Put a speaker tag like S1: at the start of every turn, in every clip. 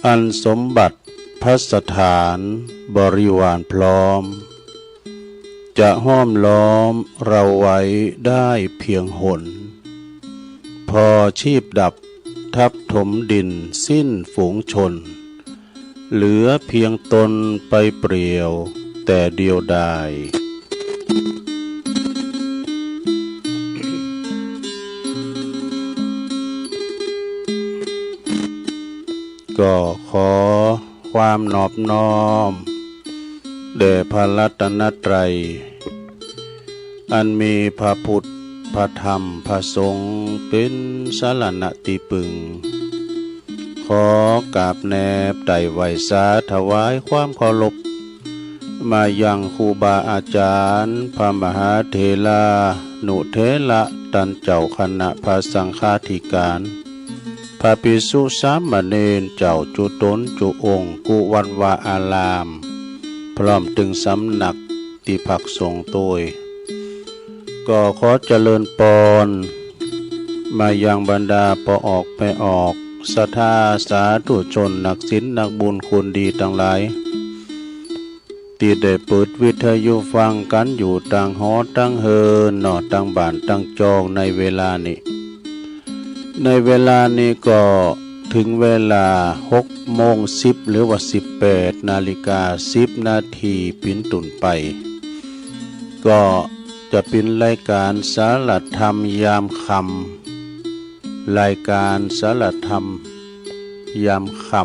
S1: อันสมบัติพัสถานบริวารพร้อมจะห้อมล้อมเราไว้ได้เพียงหนพอชีพดับทับถมดินสิ้นฝูงชนเหลือเพียงตนไปเปลี่ยวแต่เดียวดายก็ขอความนอบน้อมแด่พระรัตนตรัยอันมีพระพุทธพระธรรมพระสงฆ์เป็นสรณะที่พึ่งขอกราบแนบไต่ไหวสาถวายความเคารพมายังครูบาอาจารย์พระมหาเถรานุเถระตันเจ้าคณะพระสังฆาธิการพระภิกษุสามเณรเจ้าจุตนจุองค์กุวัดวาอารามพร้อมถึงสำนักที่พักสงฆ์ตัวก็ขอเจริญปอนมายังบรรดาปออกไปออกศรัทธาสาธุชนนักศีลนักบุญคุณดีทั้งหลายที่ได้เปิดวิทยุฟังกันอยู่ต่างหอต่างเฮินนอต่างบ้านต่างจองในเวลานี้ก็ถึงเวลา6:10หรือว่า18:10เป็นต้นไปก็จะเป็นรายการสารธรรมยามค่ำรายการสารธรรมยามค่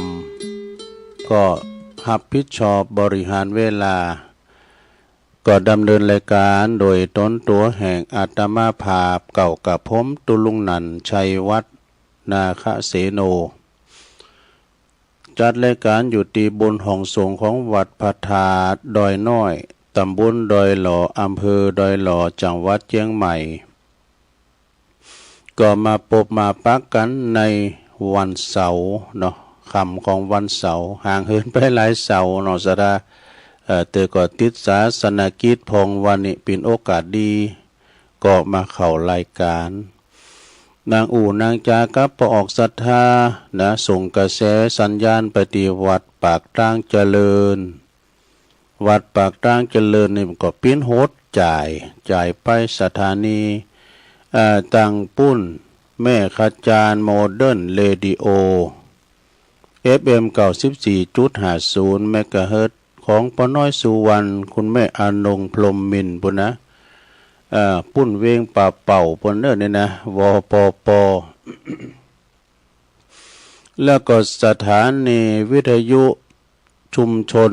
S1: ำก็รับผิดชอบบริหารเวลาก็ดำเนินรายการโดยตนตัวแห่งอาตมาภาพเก่ากับผมตุลุงนันชัยวัฒนาคเสโนจัดรายการอยู่ที่บนห้องสงฆ์ของวัดพระธาตุดอยน้อยตำบลดอยหล่ออำเภอดอยหล่อจังหวัดเชียงใหม่ก็มาพบมาปักกันในวันเสาร์เนาะค่ำของวันเสาร์ห่างเหินไปหลายเสาร์เนาะสดาเตอก็ติดศาสนกิจพงวันนี้เป็นโอกาสดีก็มาเข้ารายการนางอู่นางจากัปออกศรัทธานะส่งกระแสสัญญาณไปที่วัดปากตั้งเจริญวัดปากตั้งเจริญนี่มันก็ปิ้นโฮดจ่ายไปสถานีตังปุ้นแม่ขจารโมเดิร์นเรดิโอ FM 94.50 เมกะเฮิรตซ์ของป้าน้อยสุวรรณคุณแม่อานงพรหมมินทร์ปุ่นนะปุ้นเวงป่าเป่าปุ่นเด้อเนี่ยนะวปป แล้วก็สถานีวิทยุชุมชน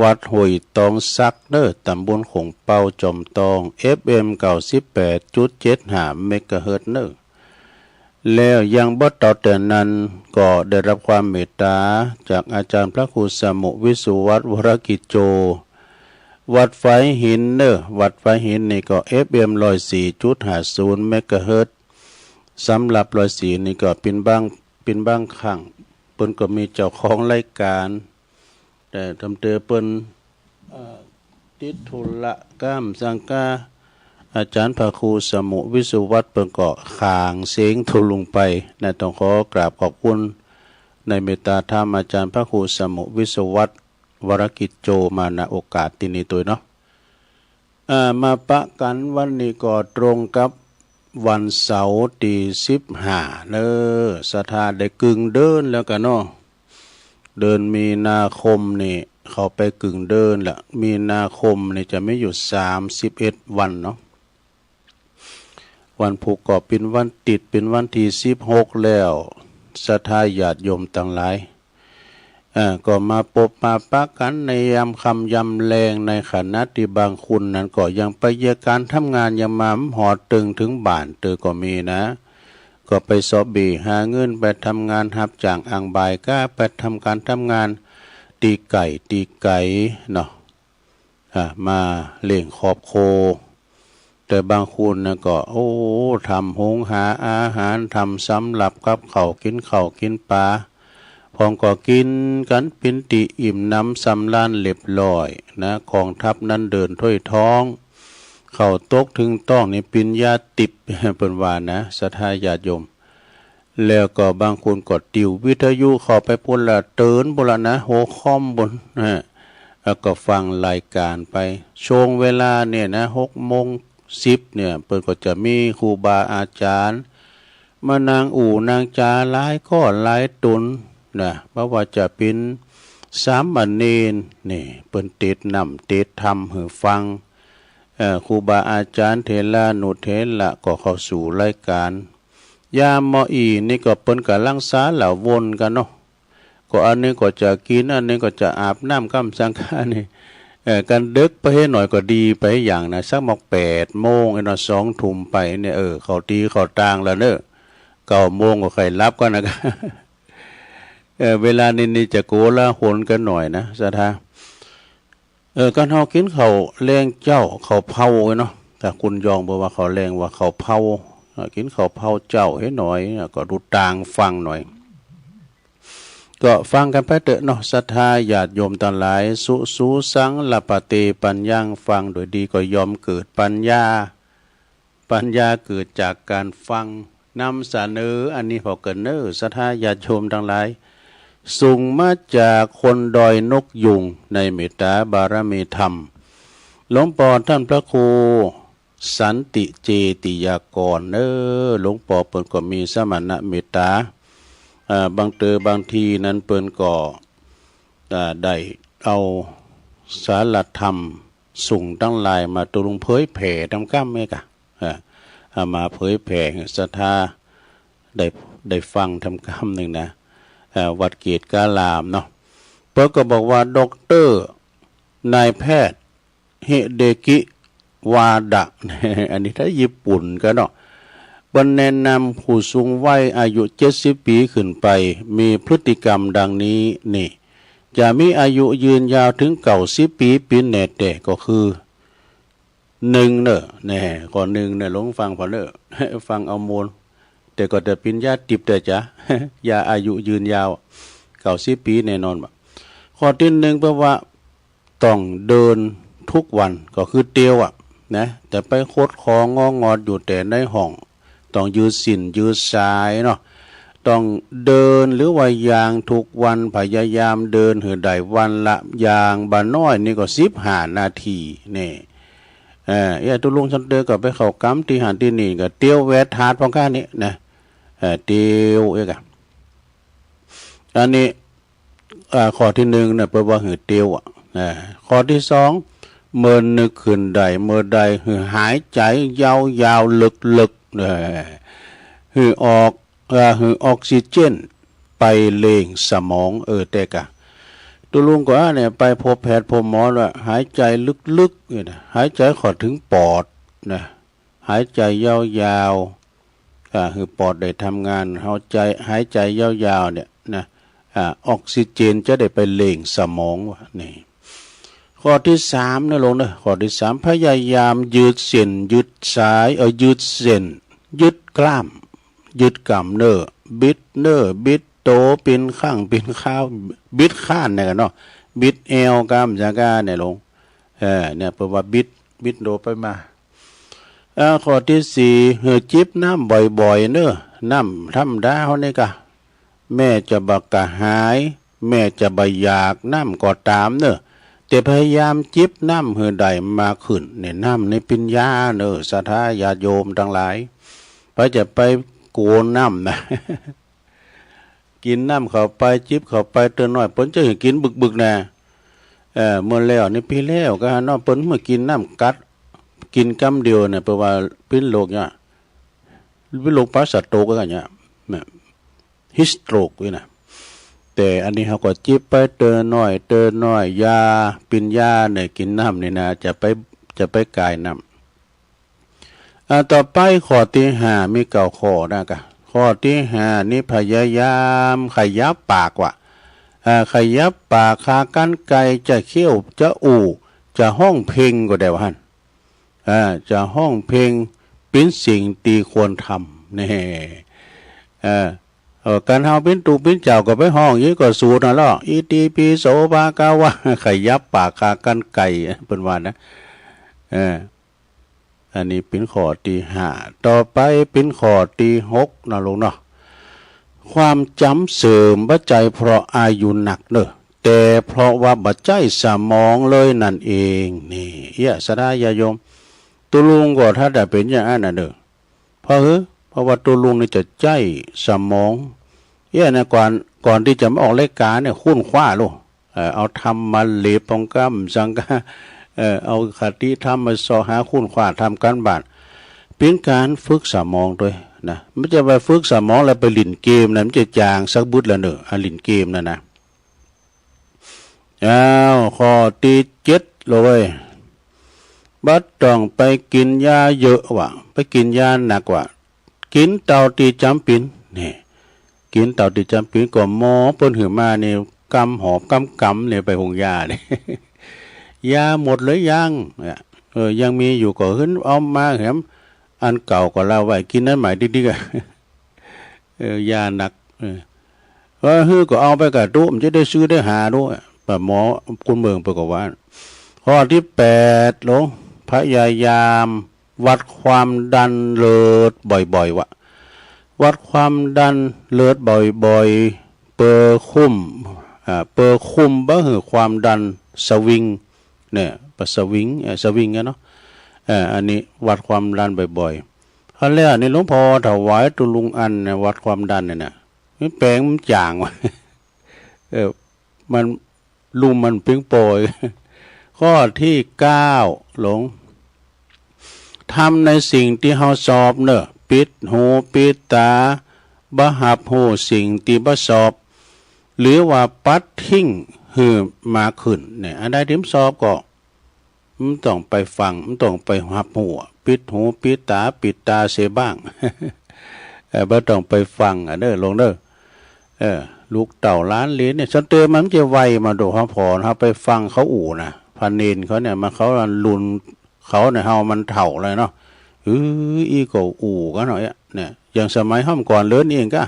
S1: วัดห้วยตองซักเด้อตำบลขงเปาจอมตอง FM 98.75 เมกะเฮิรตซ์เด้อแล้วยังบ่ต่อแต่นั้นก็ได้รับความเมตตาจากอาจารย์พระครูสมุวิสุวัฒน์วรกิจโจวัดไฟหินเด้อวัดไฟหินนี่ก็ FM 104.50 เมกะเฮิรตซ์สำหรับ104นี่ก็เป็นบางครั้งเพิ่นก็มีเจ้าของรายการแต่ทำเตอเปิ้นติดธุระก้ามสังกาอาจารย์พระครูสมุวิสุวัฒน์เปิ้นก็ขางเสียงทุลุงไปนะต้องขอกราบขอบคุณในเมตตาธรรมอาจารย์พระครูสมุวิสุวัฒน์วรกิจโจมาณโอกาสที่นี้ตัวเนาะมาปะกันวันนี้ก็ตรงกับวันเสาร์ที่15เด้อศรัทธาได้กึ่งเดินแล้วกันเนาะเดินมีนาคมนี่เขาไปกึ่งเดินละมีนาคมนี่จะไม่อยู่31วันเนาะวันผูกก็เป็นวันติดเป็นวันที่16แล้วศรัทธาญาติโยมทั้งหลายก็มาพบมาปะกันในยามค่ำยามแลงในขณะที่บางคุณนั้นก็ยังไปเยี่ยการทำงานยังมาหอตึงถึงบ้านเตอก็มีนะก็ไปสอบบีหาเงินไปทำงานรับจ้างอ่างบ่ายก็ไปทำงานตีไก่เนาะมาเลี้ยงครอบครัวแต่บางคนนะก็ทำหุงหาอาหารทำสำหรับกับข้าวกินปลาพองก็กินกันปินติอิ่มน้ำสำล้านเรียบร้อยนะของทัพนั้นเดินถ้วยท้องเข้าตกถึงต้องในปิญญาติบเปิ้นว่านะศรัทธาญาติโยม แล้วก็บางคนก็ติววิทยุเข้าไปพุ่นละเตือนบุรณะโหคอมบนแล้วก็ฟังรายการไปช่วงเวลาเนี่ยนะ6:10เนี่ยเปิดก็จะมีครูบาอาจารย์มานางอู่นางจาหลายก็หลายตุนนะเพราะว่าจะเป็นสามเณรนี่เปิ้นเทศนำเทศธรรมให้ฟังครูบาอาจารย์เถระนุเถระก็เข้าสู่รายการยามมออีนี่ก็เปิ้นกำลังสาเหล่าวนกันเนาะก็อันนี้ก็จะกินอันนี้ก็จะอาบน้ำกำสังฆานี่กันดึกไปให้หน่อยก็ดีไปอย่างนะสักมอก8:00ไอ้เนาะ2 ทุ่มไปเนี่ยเขาตีเขาตางแล้วเนอะ9:00ก็ใครรับก็นะเวลานี้จะโกละหนกันหน่อยนะสะทาการเฮากินข้าวแรงเจ้าข้าวเผาเนาะแต่คุณยองบอกว่าข้าวแรงว่าข้าวเผากินข้าวเผาเจ้าให้หน่อยก็ดูต่างฟังหน่อยก็ฟังกันไปเถอะเนาะศรัทธาญาติโยมทั้งหลายสุสังละปะเตปัญญังฟังโดยดีก็ยอมเกิดปัญญาเกิดจากการฟังนำเสนออันนี้พอเกินเนอศรัทธาญาติโยมทั้งหลายส่งมาจากคนดอยนกยุงในเมตตาบารมีธรรมหลวงปู่ท่านพระครูสันติเจติยากรหลวงปู่เปิ่นก็มีสมณะเมตตาบางทีนั้นเปิ่นก็ได้เอาสารธรรมส่งตั้งหลายมาตุลงเผยแผ่ทำก้ามเมกะมาเผยแผ่ศรัทธาได้ฟังทำก้ามหนึ่งนะวัดเกตกาลามเนาะเปิ่นก็บอกว่าด็อกเตอร์นายแพทย์เฮเดกิวาดะอันนี้ถ้าญี่ปุ่นก็เนาะบรรแนะนำผู้สูงวัยอายุ70 ปีขึ้นไปมีพฤติกรรมดังนี้นี่จะมีอายุยืนยาวถึง90 ปีปีแน่แต่ก็คือ1เนอะแน่ก่อน1เนี่ยลงฟังพอเนอะฟังเอามูลแต่ก็จะเป็นญาติติบแต่จ้ะยาอายุยืนยาว90 ปีแน่นอนบ่ข้อที่1แปลว่าต้องเดินทุกวันก็คือเตียวนะแต่ไปโคดของงอดอยู่แต่ในห้องต้องยืดสินยืดสายเนาะต้องเดินหรือว่ายางทุกวันพยายามเดินให้ได้วันละยางบาน้อยนี่ก็15 นาทีนี่ตุลุงฉันเดินก็ไปเข้ากำที่หันที่นี่ก็เตียวแวดทาดพองข้านี้นะเตียวอันนี้ข้อที่1เนี่ยแปลว่าหือเตียวข้อที่2เมื่อนึกขึ้นใดเมื่อใดหายใจยาวๆลึกๆหือออกซิเจนไปเล่งสมองแต่กะตัวลุงก็เนี่ยไปพบแพทย์พบหมอว่าหายใจลึกๆเนี่ยหายใจขอถึงปอดนะหายใจยาวๆคือปอดได้ทำงานหายใจยาวๆเนี่ยนะออกซิเจนจะได้ไปเล่งสมองวะนี่ข้อที่3นะลงนะข้อที่3พยายามยืดเส้นยืดสายยืดเส้นยืดกล้ามยืดกล้ามเนื้อบิดโตเป็นข้างเป็นข้าวบิดข้านเนี่ยกันเนาะบิดเอวกล้ามจากาเนี่ยลงเนี่ยแปลว่าบิดโดไปมาข้อที่4จิบน้ำบ่อยๆเนอะน้ำธรรมดาเฮานี่กะแม่จะบักกะหายแม่จะบ่อยากน้ำก็ตามเนอะแต่พยายามจิบน้ำเฮือใดมาขึ้นเนี่ยน้ำในปัญญาเนอะศรัทธาญาติโยมทั้งหลายไปจะไปโกนน้ำนะ กินน้ำเข้าไปจิบเข้าไปเตือนน้อยเปิ้นจะกินบึกๆนะเมื่อแล้วนี่ปีแล้วก็เนาะเปิ้นเมื่อกินน้ำกัดกินกำเดียวเนี่ยแปลว่าเป็นโรคเนี่ยเป็นโรคปราสาทโตก็กันเนี่ยฮิสโตรกนี่นะแต่อันนี้เขาก็จิบไปเตือนน้อยยาปิญญาเนี่ยกินน้ำนี่นะจะไปกายน้ำต่อไปข้อที่5มี9 ข้อนะข้อที่5นี่พยายามขยับปากขยับปากคากันไกจะเคี้ยวจะจะห้องเพลงก็ได้ว่าหั่นจะห้องเพลงเป็นสิ่งที่ควรทำนี่การเฮาเป็นตูเป็นเจ้าก็ไปห้องนี้ก็สูตรนั่นล่ะอิติปิโสภะคะวะขยับปากคากันไกเพิ่นว่านะอันนี้เป็นข้อที่5ต่อไปเป็นข้อที่6นะลุงเนาะ ความจำเสื่อมบัจใจเพราะอายุหนักเนอะแต่เพราะว่าบัจใจสมองเลยนั่นเองนี่สดายาโยมตุลุงก็ถ้าได้เป็นอย่างนั้นนะเด้อเพราะว่าตุลุงนี่จะใจสมองนะก่อนที่จะมาออกรายการเนี่ยคุ้นคว้าลูกเอาทำมาเหลบปองกัมสังกะเอาคติธรรมมาสอหาคุ้นคว้าทำการบ้านเป็นการฝึกสมองด้วยนะไม่จะไปฝึกสมองแล้วไปเล่นเกมนะมันจะจางสักบุตรละเนอะเล่นเกมนะข้อที่7เลยบัดต้องไปกินยาเยอะว่ะไปกินยาหนักว่ะกินเต่าตีจำปินนี่กินเต่าตีจำปินก็หมอเปิ้นหือมาเนี่ยกำหอบกำเนี่ยไปหงยาเนี่ยยาหมดเลยยังยังมีอยู่ก็ขึ้นเอามาแหมอันเก่าก็เล่าไว้กินนั้นหมายดิ๊กยาหนักก็เอาไปกับตู้มันจะได้ซื้อได้หาด้วยแต่หมอคุณเมืองประกอบว่าข้อที่8หลวงพยายามวัดความดันเลือดบ่อยๆวะวัดความดันเลือดบ่อยๆเปอร์คุมบ่หือความดันสวิงเนี่ยสวิงเนาะอันนี้วัดความดันบ่อยๆครั้งแรกนี่หลวงพ่อถวายตุลุงอันเนี่ยวัดความดันเนี่ยมันแปลงมันจางวะมันลุมมันเพียงโปรยข้อที่9หลงทำในสิ่งที่เฮาสอบเนอะปิดหูปิดตาบ่หับหูสิ่งที่บ่สอบหรือว่าปัดทิ้งหือมาขึ้นเนี่ยอันใดที่สอบก็มันต้องไปฟังมันต้องไปหับหูปิดหูปิดตาปิดตาเสียบ้างบ่ต้องไปฟังเด้อลงเด้อลูกเต่าล้านเหรียญเนี่ยฉันเตือนมันจะไวมาดูพอๆไปฟังเขาอู่นะพันเนนเขาเนี่ยมาเขาลุนเขาเนี่ยเฮามันเถ่าเลยเนาะอีก็อู่ก็หน่อยเนี่ยอย่างสมัยห้อมก่อนเลิศเองก็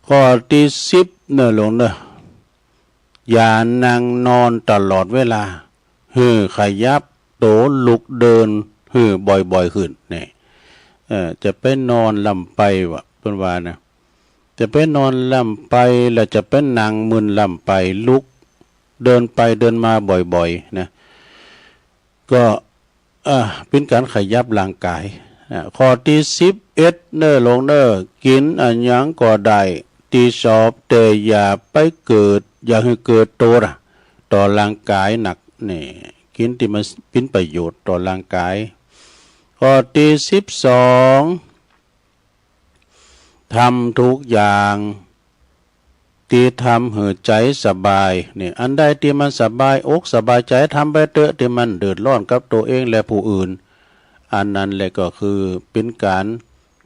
S1: ข้อที่10เนี่ยลงเด้ออย่านั่งนอนตลอดเวลาขยับโตลุกเดินบ่อยๆขึ้นเนี่ยจะไปนอนลำไปวะเป็นว่านะจะไปนอนลำไปแล้วจะเป็นนั่งมึนลำไปลุกเดินไปเดินมาบ่อยๆนะก็เป็นการขยับร่างกายข้อที่11เน้อลงเน้อกินอันยังก็ได้ที่สอบแต่อย่าไปเกิดอย่าให้เกิดโทษต่อร่างกายหนักนี่กินที่มันเป็นประโยชน์ต่อร่างกายข้อที่12ทำทุกอย่างที่ทำให้ใจสบายนี่อันใดที่มันสบายอกสบายใจทำไปเถอะที่มันเดือดร้อนกับตัวเองและผู้อื่นอันนั้นเลยก็คือเป็นการ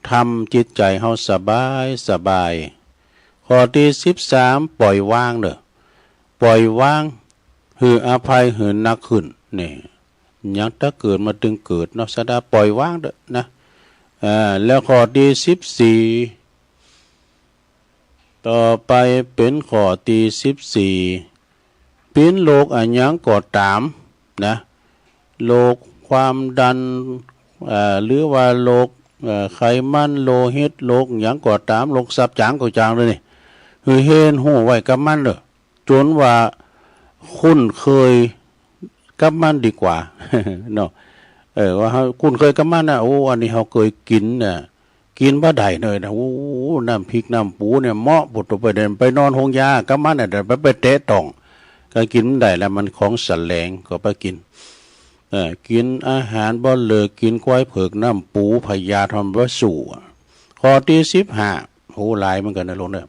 S1: ทำจิตใจเฮาสบายข้อที่13ปล่อยวางเด้อปล่อยวางอภัยนักขึ้นนี่ยังถ้าเกิดมาถึงเกิดเนาะสดาปล่อยวางเด้อนะแล้วข้อที่14ต่อไปเป็นข้อที่14เป็นโรคอันยังก็ตามนะโรคความดันหรือว่าโรคไขมันโลหิตโรคหยังก็ตามโรคซับจางก็จางเลยนี่เห็นหูไว้กับมันเด้อจนว่าคุ้นเคยกับมันดีกว่าเนาะว่าคุ้นเคยกับมันนะโอ้อันนี้เขาเคยกินน่ะกินบ่ได้เลยนะโอ้น้ำพริกน้ำปูเนี่ยเหมาะปุตไปเดินไปนอนห้องยากับมันน่ะไปเตะต่องก็กินได้แล้วมันของแสลงก็ไปกินกินอาหารบ่เลิกกินควายเผือกน้ำปูพยาทำบ่สู่ข้อที่15โหหลายเหมือนกันนะลงเนี่ย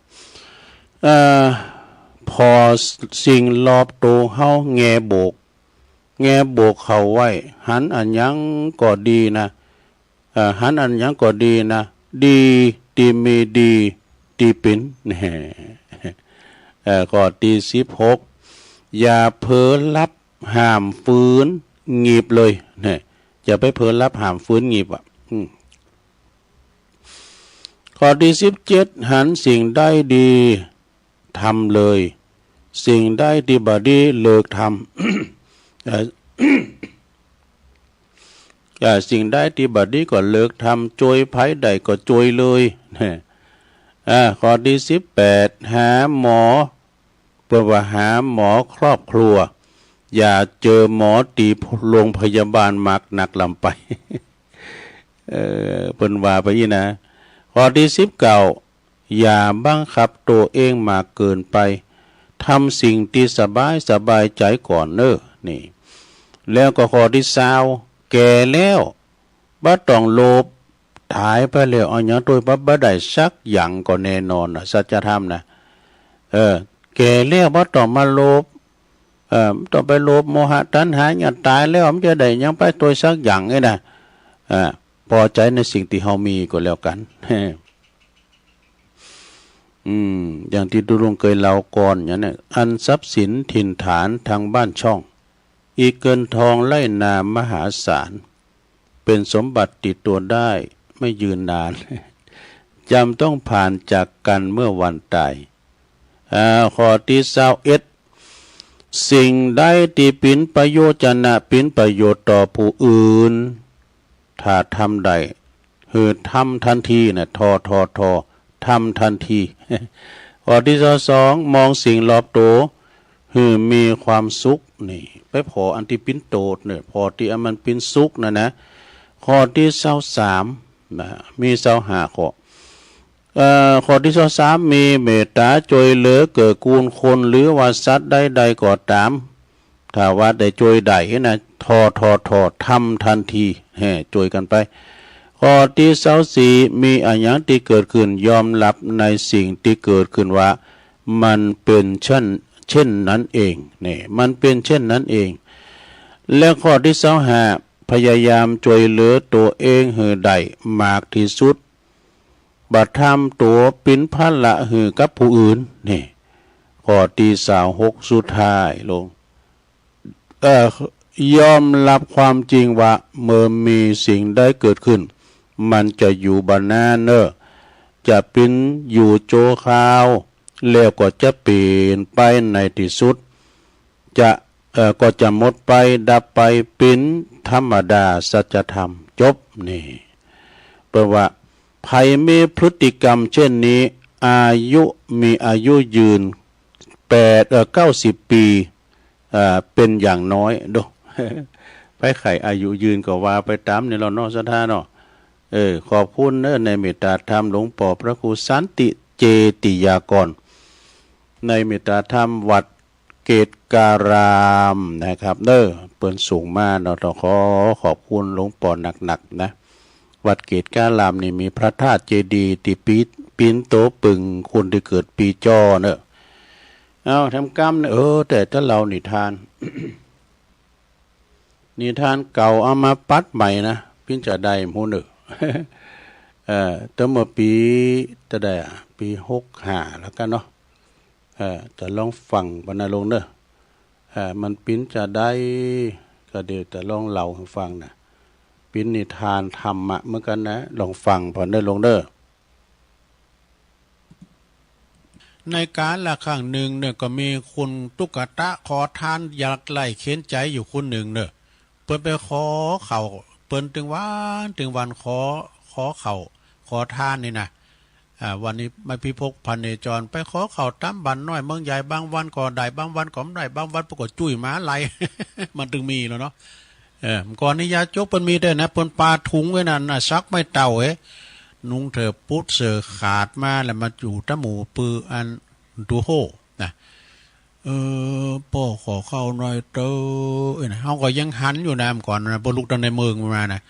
S1: พอสิ่งรอบตัวเฮาแง่โบกเข้าไว้หันอันยังก็ดีนะหันอันยังก็ดีนะดีมีดีเป็นข้อที่16อย่าเผลอรับห้ามฝืนงีบเลยเนี่ยอย่าไปเผลอรับห้ามฝืนงีบข้อที่17หันสิ่งได้ดีทำเลยสิ่งได้ที่บ่ดีเลิกทำสิ่งได้ที่บ่ดีก็เลิกทำโจยไผใดก็โจยเลย ข้อที่18หาหมอเพื่อว่าหาหมอครอบครัวอย่าเจอหมอตีโรงพยาบาลมักหนักลำไปเพิ่นว่าไปอีนะข้อที่19อย่าบังคับตัวเองมากเกินไปทำสิ่งที่สบายใจก่อนนี่แล้วก็ข้อที่20แก่แล้วบ่ต้องโลภตายไปแล้วเอาหยังตัวบ่ได้สักอย่างก็แน่นอนสัจธรรมนะแก่แล้วบ่ต้องมาโลภต้องไปโลภโมหะตัณหาอย่าตายแล้วมันจะได้ยังไปตัวสักอย่างไงนะพอใจในสิ่งที่เฮามีก็แล้วกันอย่างที่ดุรงเคยเล่าก่อนอย่างนี้อันทรัพย์สินถิ่นฐานทางบ้านช่องอีกเกินทองไล่นามมหาศาลเป็นสมบัติติดตัวได้ไม่ยืนนานจำต้องผ่านจากกันเมื่อวันตายข้อที่21สิ่งใดที่เป็นประโยชน์เป็นประโยชน์ต่อผู้อื่นถ้าทำได้คือทำทันทีนะทอทำทันทีข้อที่22มองสิ่งรอบตัวคือมีความสุขนี่ไปพออันที่เป็นโตดเนี่ยพอที่มันเป็นสุขนะข้อที่23นะมี25ข้อที่23มีเมตตาช่วยเหลือเกื้อกูลคนหรือว่าสัตว์ใดๆก็ตามถ้าว่าได้ช่วยได้นะทอทำทันทีช่วยกันไปข้อที่24มีอันยังที่เกิดขึ้นยอมรับในสิ่งที่เกิดขึ้นว่ามันเป็นเช่นนั้นเองนี่มันเป็นเช่นนั้นเองและข้อที่25พยายามช่วยเหลือตัวเองให้ได้มากที่สุดบัดทำตัวเป็นภาระให้กับผู้อื่นนี่ข้อที่26สุดท้ายลงยอมรับความจริงว่าเมื่อมีสิ่งใดเกิดขึ้นมันจะอยู่บานหน้าจะเป็นอยู่โจคาวแล้วก็จะเปลี่ยนไปในที่สุดก็จะหมดไปดับไปเป็นธรรมดาสัจธรรมจบนี่แปลว่าภัยมีพฤติกรรมเช่นนี้มีอายุยืน90 ปีเป็นอย่างน้อยดูไปไขอายุยืนก็ว่าไปตามในเรานอกสถานเนาะขอบคุณในเมตตาธรรมหลวงปู่พระครูสันติเจติยากรในเมตตาธรรมวัดเกตการามนะครับเเปิ้นสูงมากเราต้องขอบคุณหลวงปู่หนักๆนะวัดเกตการามนี่มีพระธาตุเจดีย์ที่ปีนโตปึงคนที่เกิดปีจอเอาทำกรรมแต่ถ้าเรานิทาน นิทานเก่าเอามาปัดใหม่นะพิจารณาหูตั้งเมื่อปีจะได้ปี65แล้วกันเนาะจะลองฟังบรรณาลงมันปิ้นจะได้ก็เดี๋ยวจะลองเล่าให้ฟังนะปิ้นนิทานธรรมะเหมือนกันนะลองฟังพอได้ลงในการละครั้งหนึ่งก็มีคุณตุ๊กตาขอทานอยากไล่เข็นใจอยู่คนหนึ่งเปิ้นไปขอเข่าเปิ้นถึงวันขอเข่าขอทานนี่นะวันนี้มาพิภพพันเนจรไปขอเข่าตั้มบันน้อยเมืองใหญ่บางวันก็ได้บางวันก็ไม่ได้บางวันปรากฏจุ้ยหมาไหล มันถึงมีแล้วเนาะก่อนนี้ยาจกเปิ้นมีได้นะเปิ้นปาถุงไว้นั่นนะซักไม่เต่านุงเถอปุ๊ดเสือขาดมาแล้วมาอยู่ตะหมูปืออันดูโหนะพ่อขอเข้าหน่อยเต้เฮาก็ยังหันอยู่นะก่อนนะบ่ลุกตอนในเมืองมานะ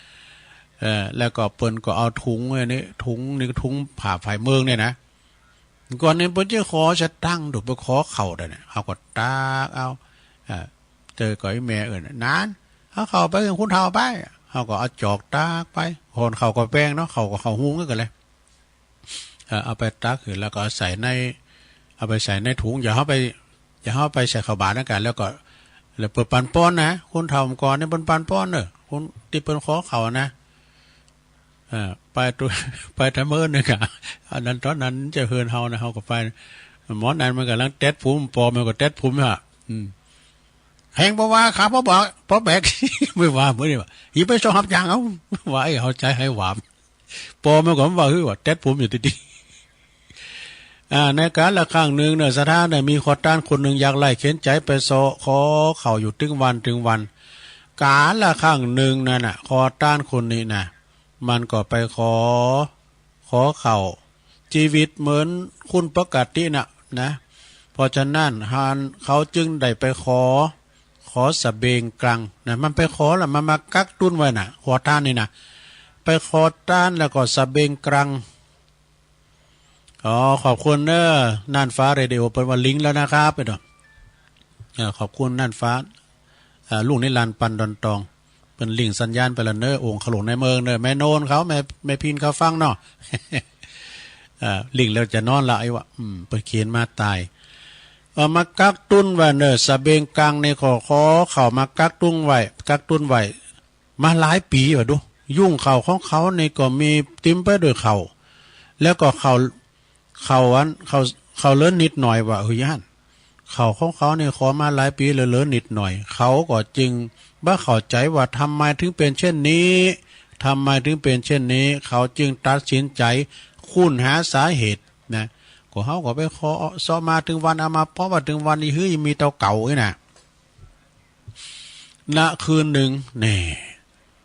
S1: แล้วก็เปิ้นก็เอาถุงนี่ถุงผ่าไฟเมืองเนี่ยนะก่อนนี้เปิ้นจะขอจะตั้งดูไปขอเข้าได้เนี่ยเฮาก็ตากเอาเจอกับไอ้แม่นานเฮาเข้าไปคุณเฒ่าไปเฮาก็เอาจอกตากไปคนเข้าก็แป้งเนาะเข้าก็เข้าหุงกันเลยเอาไปตักขึ้นแล้วก็เอาไปใส่ในถุงอย่าเข้าไปใส่ข้าวบาตรนั่นกันแล้วเปิดปันป้อนนะคุณเฒ่าก่อนนี่เปิ้นปันป้อนคุณที่เปิ้นขอเข้านะไปทำเมินนึงอันนั้นตอนนั้นจะเฮือนเฮานะเฮาก็ไปหมอนั้นมันกำลังเต็ดผมปอมันก็เต็ดผมแหงบอกว่าขาพ่อบอกพ่อแบก ไม่ว่าเมื่อนี่ว่าอีไปชอบอย่างเอาว่าเอาใจให้หวามปอมันก็ว่าว่าเต็ดผมอยู่ดี ในการละครั้งหนึ่งเนี่ยสถานเนี่ยมีขอทานคนหนึ่งอยากไล่เข็นใจไปขอเข่าอยู่ถึงวันการละครั้งหนึ่งนั่นน่ะขอทานคนนี้น่ะมันก็ไปขอเข่าชีวิตเหมือนคุณปกติน่ะนะเพราะฉะนั้นเขาจึงได้ไปขอสะเบงกลางนะมันไปขอแล้วมันมากักตุ้นไว้น่ะขอทานนี่นะไปขอทานแล้วก็สะเบงกลางขอบคุณเนอะน่านฟ้าเรดิโอเป็นวันลิงก์แล้วนะครับไปดูขอบคุณน่านฟ้าลูกนิรันดร์ปันดอนตองเป็นลิงก์สัญญาณไปแล้วเนอะองค์ขลุ่งในเมืองเนอะแม่โนนเขาแม่พินเขาฟังเนาะลิงก์แล้วจะนอนละไอ้วะไปเขียนมาตายมากักตุ้นไว้เนอะสะเบงกลางในขอเข้ามากักตุ้นไว้มาหลายปีว่ะดูยุ่งเข่าของเขาในก็มีติ้มไปด้วยเข่าแล้วก็เขาเลื่อนนิดหน่อยว่าย่านเขาของเขาเนี่ยขอมาหลายปีเลื่อนนิดหน่อยเขาก็จึงบ้าเข้าใจว่าทำไมถึงเป็นเช่นนี้เขาจึงตัดสินใจค้นหาสาเหตุนะก็เขาก็ไปขอซ้อมาถึงวันเอามาเพราะว่าถึงวันนี้เฮ้ยมีเตาเก่าไอ้น่ะณคืนหนึ่งนี่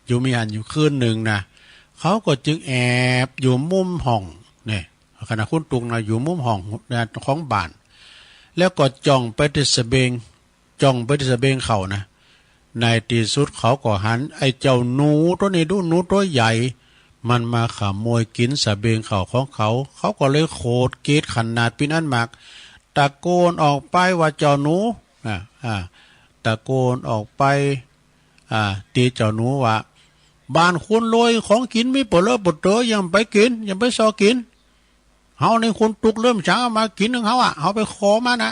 S1: อยู่มีอันอยู่คืนหนึ่งนะเขาก็จึงแอบอยู่มุมห้องเนี่ยขณะคุณตุงนะอยู่มุมห้องของบ้านแล้วก็จ้องไปที่สะเบงเขานะในที่สุดเขาก็หันไอ้เจ้าหนูตัวนี้ดูหนูตัวใหญ่มันมาขโมยกินสะเบงเขาของเขาก็เลยโคตรเกลียดขนาดปีนั้นมากตะโกนออกไปว่าเจ้าหนูตะโกนออกไปตีเจ้าหนูว่าบ้านคุณรวยของกินไม่ปลดเตอยังไปกินยังไปซอกินเฮาในคนตุกเริ่มช้ามากินของเขาเฮาไปขอมานะ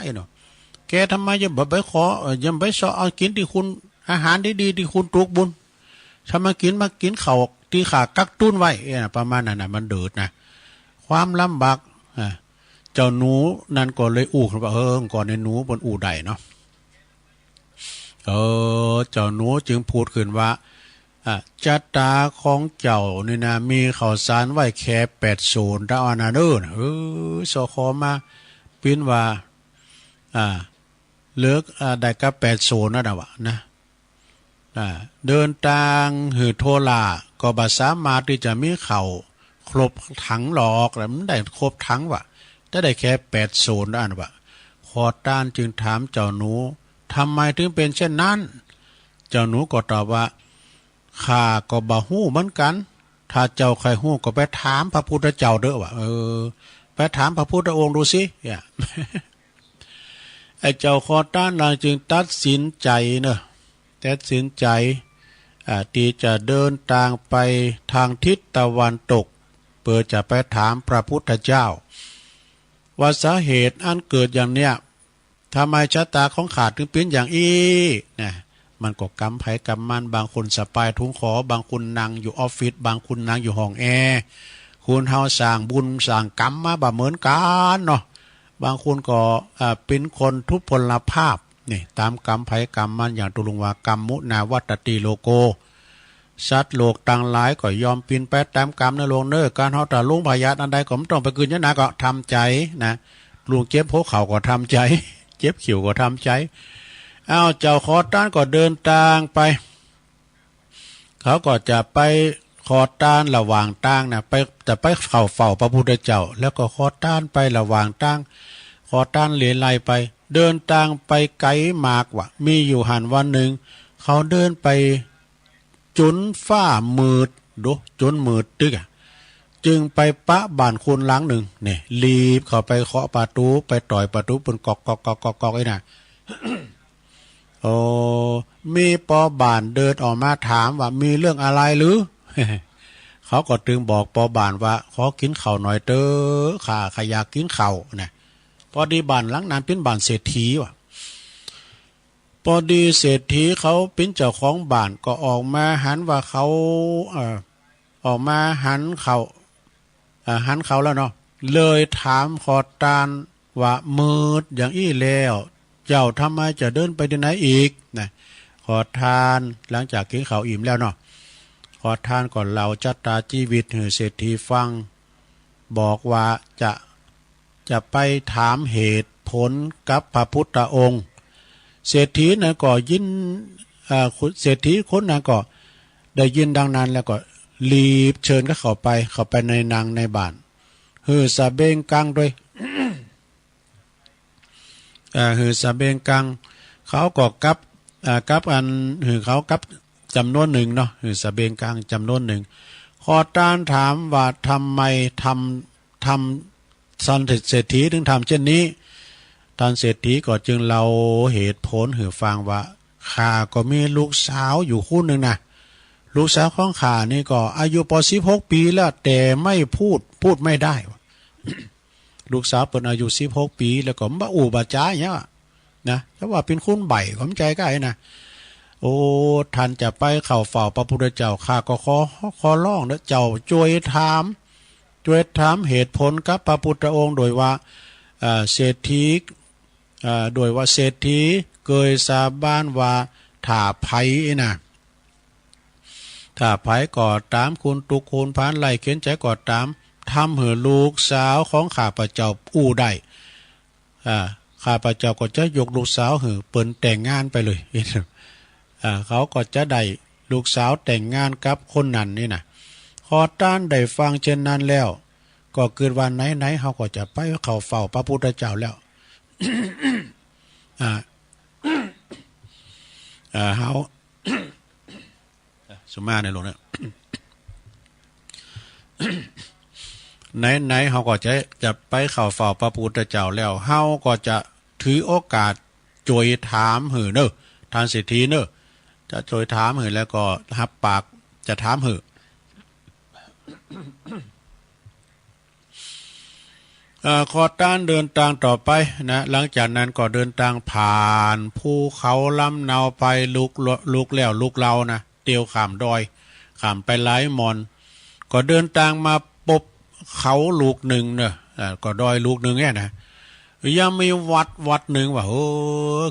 S1: แกทำไมยังไปขอยังไปซอเอากินที่คุณอาหารดีๆที่คุณตุกบุญถ้ามากินเขาที่ขากักตุ้นไว้ประมาณนั้นนะมันเดือดนะความลำบากเจ้าหนูนั่นก็เลยอู้ขึ้นว่าก่อนในหนูบนอู่ใดเนาะเจ้าหนูจึงพูดขึ้นว่าจัตตาของเจ้านี่นะมีข่าวสารไว้แค่80ดาวนาเดอร์สคมาปิ้นว่าเลิกได้กับ80นั่นวะนะเดินทางหือโทลาก็บ่สามารถที่จะมีเข่าครบถังหลอกแล้วมันได้ครบถังวะจะได้แค่80อันวะขอต้านจึงถามเจ้าหนูทำไมถึงเป็นเช่นนั้นเจ้าหนูก็ตอบว่าข้าก็บ่ฮู้เหมือนกันถ้าเจ้าใครฮู้ก็ไปถามพระพุทธเจ้าเด้อวะไปถามพระพุทธองค์ดูสิไอ้เจ้าขอต้านนางจึงตัดสินใจที่จะเดินทางไปทางทิศตะวันตกเพื่อจะไปถามพระพุทธเจ้าว่าสาเหตุอันเกิดอย่างเนี้ยทำไมชะตาของขาดถึงเป็นอย่างนะมันก็กำไผกำมันบางคนสปายทุงขอบางคนนั่งอยู่ออฟฟิศบางคนนั่งอยู่ห้องแอร์คุณเฮาสร้างบุญสร้างกรรมมาบ่เหมือนกันเนาะบางคนก็เป็นคนทุพพลภาพนี่ตามกรรมไผกรรมมันอย่างตุลุงว่ากรรมมุนาวัตติโลโกสัตว์โลกต่างหลายก็ยอมปีนไปตามกรรมในโลกเนอการเฮาตาลุงพยาธิอันใดก็ไม่ต้องไปคืนยะนะก็ทำใจนะลุงเจ็บหัวเข่าก็ทำใจเจ็บขิวก็ทำใจเจ้าขอต้านก็เดินทางไปเขาก็จะไปขอต้านระหว่างทางนะจะไปเฝ้าพระพุทธเจ้าแล้วก็ขอต้านไประหว่างทางขอต้านเหรียญไหลไปเดินทางไปไกลมากว่ะมีอยู่หันวันหนึ่งเขาเดินไปจนฝ้ามืดจนมืดตึกจึงไปปะบ้านคนหลังหนึ่งเนี่ยรีบเข้าไปเคาะประตูไปต่อยประตูบนกอกไอ้น่ะ มีปอบานเดินออกมาถามว่ามีเรื่องอะไรหรือ เขาก็จึงบอกปอบานว่าขอกินข้าวหน่อยเด้อข้าอยากกินข้าวนะพอดีบ้านหลังนั้นเป็นบ้านเศรษฐีว่ะพอดีเศรษฐีเขาเป็นเจ้าของบ้านก็ออกมาหันว่าเขาออกมาหันเขาแล้วเนาะเลยถามขอทานว่ามืดอย่างอี้แล้วเจ้าทำไมจะเดินไปที่ไหนอีกนะขอทานหลังจากกินข้าวอิ่มแล้วเนาะขอทานก่อนเราจัตตาชีวิตให้เศรษฐีฟังบอกว่า จะไปถามเหตุผลกับพระพุทธองค์เศรษฐีนั้นก็ยินเศรษฐีคนนั้นก็ได้ยินดังนั้นแล้วก็รีบเชิญก็เข้าไปในนางในบ้านฮือสะเบงกังด้วยฮือสะเบงกังเขาก็กับอันฮือเขากับจำนวนหนึ่งเนาะฮือสะเบงกังจำนวนหนึ่งขอตานถามว่าทำไมทำสันเศรษฐีถึงทำเช่นนี้ท่านเศรษฐีก็จึงเล่าเหตุผลให้ฟังว่าข้าก็มีลูกสาวอยู่คู่หนึ่งนะลูกสาวของข้านี่ก็อายุป16 ปีแล้วแต่ไม่พูดไม่ได้ ลูกสาวเป็นอายุ16 ปีแล้วก็บ้าอู่บาจ้าเนี่ยนะแต่ว่าเป็นคุณใบของใจก็ไอ้นะโอ้ท่านจะไปเข้าเฝ้าพระพุทธเจ้าข้าก็ขอร้องนะเจ้าช่วยถามเหตุผลกับพระพุทธองค์โดยว่าเศรษฐีโดยว่าเศรษฐีเคยสาบานว่าถ้าไผนะถ้าไผก่อตามคุณตุคุณพานไล่เขียนใจก่อตามทำให้ลูกสาวของข้าพเจ้าอู้ได้ข้าพเจ้าก็จะยกลูกสาวให้เปิ้นแต่งงานไปเลยเขาก็จะได้ลูกสาวแต่งงานกับคนนั้นนี่นะขอต้านได้ฟังเช่นนั้นแล้วก็เกิดวันไหนเขาก็จะไปเข้าเฝ้าพระพุทธเจ้าแล้ว เขา สมาในหลวงเนี่ย ไหนเขาก็จะไปเข้าเฝ้าพระพุทธเจ้าแล้วเขาก็จะถือโอกาสจวยถามหือเนอะทานเศรษฐีเนอะจะจวยถามหือแล้วก็หับปากจะถามหือขอต้านเดินทางต่อไปนะหลังจากนั้นก็เดินทางผ่านภูเขาลำเนาไปลุกแล้วลุกเรานะเตียวข้ามดอยข้ามไปหลายมอนก็เดินทางมาปบเขาลูกหนึ่งเนอะก็ดอยลูกหนึ่งเนี่ยนะยังมีวัดหนึ่งว่าโอ้